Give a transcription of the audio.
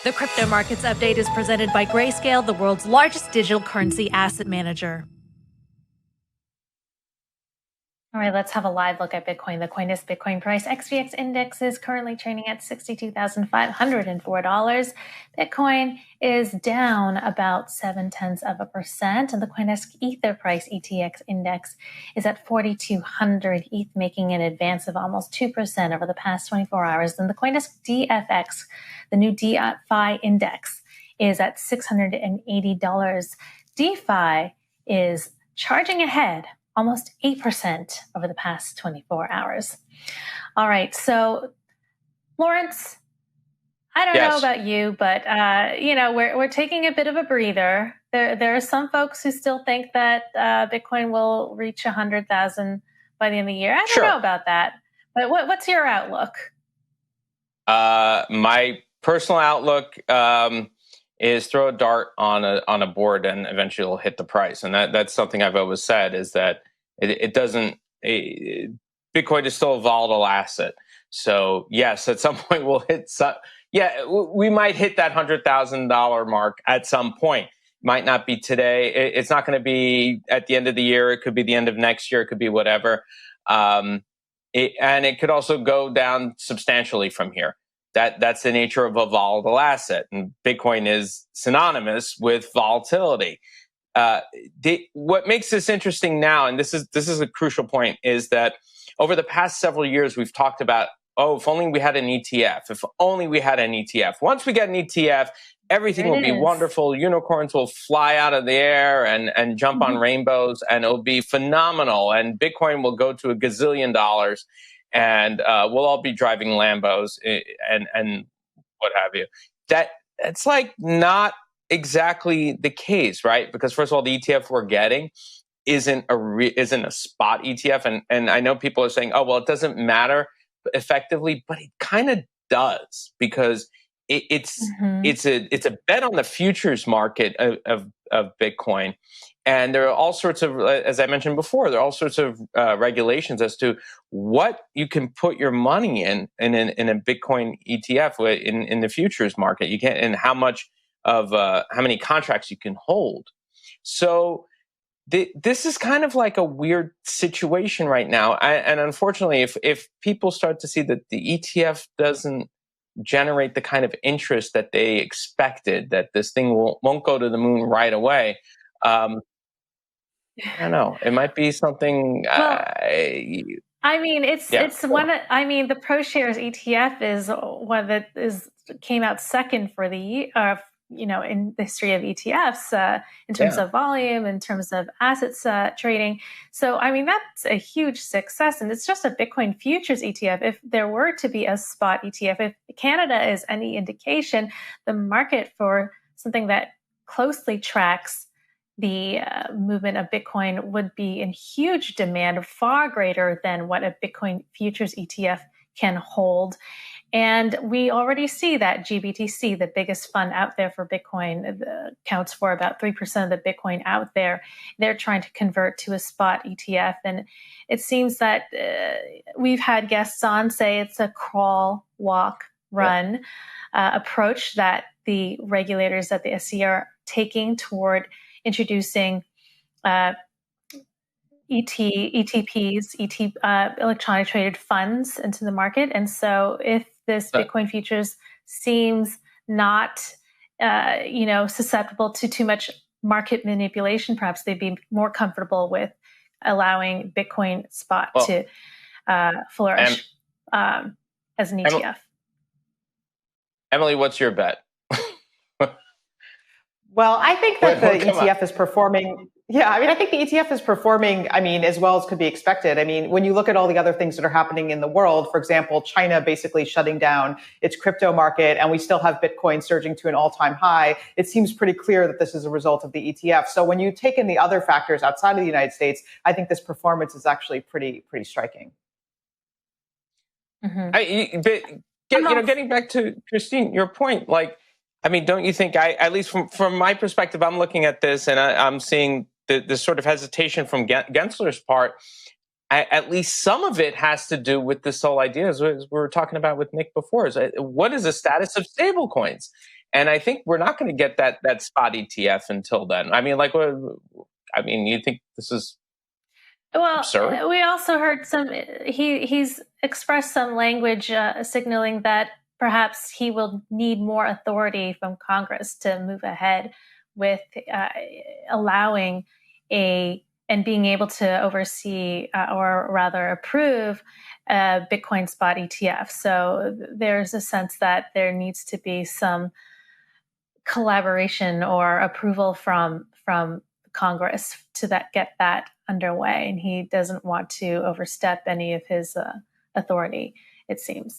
The Crypto Markets Update is presented by Grayscale, the world's largest digital currency asset manager. All right, let's have a live look at Bitcoin. The CoinDesk Bitcoin price XBTF index is currently trading at $62,504. Bitcoin is down about 0.7%, and the CoinDesk Ether price ETX index is at 4,200 ETH, making an advance of almost 2% over the past 24 hours. And the CoinDesk DFX, the new DeFi index, is at $680. DeFi is charging ahead almost 8% over the past 24 hours. All right. So, Lawrence, I don't know about you, but, we're taking a bit of a breather. There are some folks who still think that Bitcoin will reach 100,000 by the end of the year. I don't know about that. But what's your outlook? My personal outlook is throw a dart on a board and eventually it'll hit the price. And that's something I've always said, is that Bitcoin is still a volatile asset. So yes, at some point we'll hit we might hit that $100,000 mark at some point. Might not be today. It's not going to be at the end of the year. It could be the end of next year. It could be whatever. And it could also go down substantially from here. That's the nature of a volatile asset, and Bitcoin is synonymous with volatility. What makes this interesting now, and this is a crucial point, is that over the past several years we've talked about, if only we had an ETF. If only we had an ETF. Once we get an ETF, everything will be wonderful. Unicorns will fly out of the air and jump on rainbows, and it'll be phenomenal. And Bitcoin will go to $1 gazillion. And we'll all be driving Lambos and what have you. That's like not exactly the case, right? Because first of all, the ETF we're getting isn't a spot ETF, and I know people are saying, oh well, it doesn't matter effectively, but it kind of does, because it's a bet on the futures market of Bitcoin. And there are all sorts of, as I mentioned before, there are all sorts of regulations as to what you can put your money in a Bitcoin ETF in the futures market. You can, and how many contracts you can hold. So this is kind of like a weird situation right now. And unfortunately, if people start to see that the ETF doesn't generate the kind of interest that they expected, that this thing won't go to the moon right away. I don't know. It might be something. The ProShares ETF is one that came out second for the in the history of ETFs in terms of volume, in terms of assets trading. So that's a huge success, and it's just a Bitcoin futures ETF. If there were to be a spot ETF, if Canada is any indication, the market for something that closely tracks the movement of Bitcoin would be in huge demand, far greater than what a Bitcoin futures ETF can hold. And we already see that GBTC, the biggest fund out there for Bitcoin, counts for about 3% of the Bitcoin out there. They're trying to convert to a spot ETF. And it seems that we've had guests on say it's a crawl, walk, run approach that the regulators at the SEC are taking toward introducing ETPs, electronic traded funds into the market. And so if this Bitcoin futures seems not, susceptible to too much market manipulation, perhaps they'd be more comfortable with allowing Bitcoin spot to flourish as an ETF. Emily, what's your bet? Well, I think that the ETF is performing. Yeah, I think the ETF is performing, as well as could be expected. When you look at all the other things that are happening in the world, for example, China basically shutting down its crypto market, and we still have Bitcoin surging to an all-time high, it seems pretty clear that this is a result of the ETF. So when you take in the other factors outside of the United States, I think this performance is actually pretty striking. Getting back to Christine, your point, don't you think, at least from my perspective, I'm looking at this and I'm seeing this sort of hesitation from Gensler's part. At least some of it has to do with this whole idea, as we were talking about with Nick before, is what is the status of stablecoins? And I think we're not going to get that spot ETF until then. I mean, you think this is absurd? We also heard he's expressed some language signaling that perhaps he will need more authority from Congress to move ahead with allowing and being able to oversee or rather approve a Bitcoin spot ETF. So there's a sense that there needs to be some collaboration or approval from Congress to get that underway, and he doesn't want to overstep any of his authority, it seems.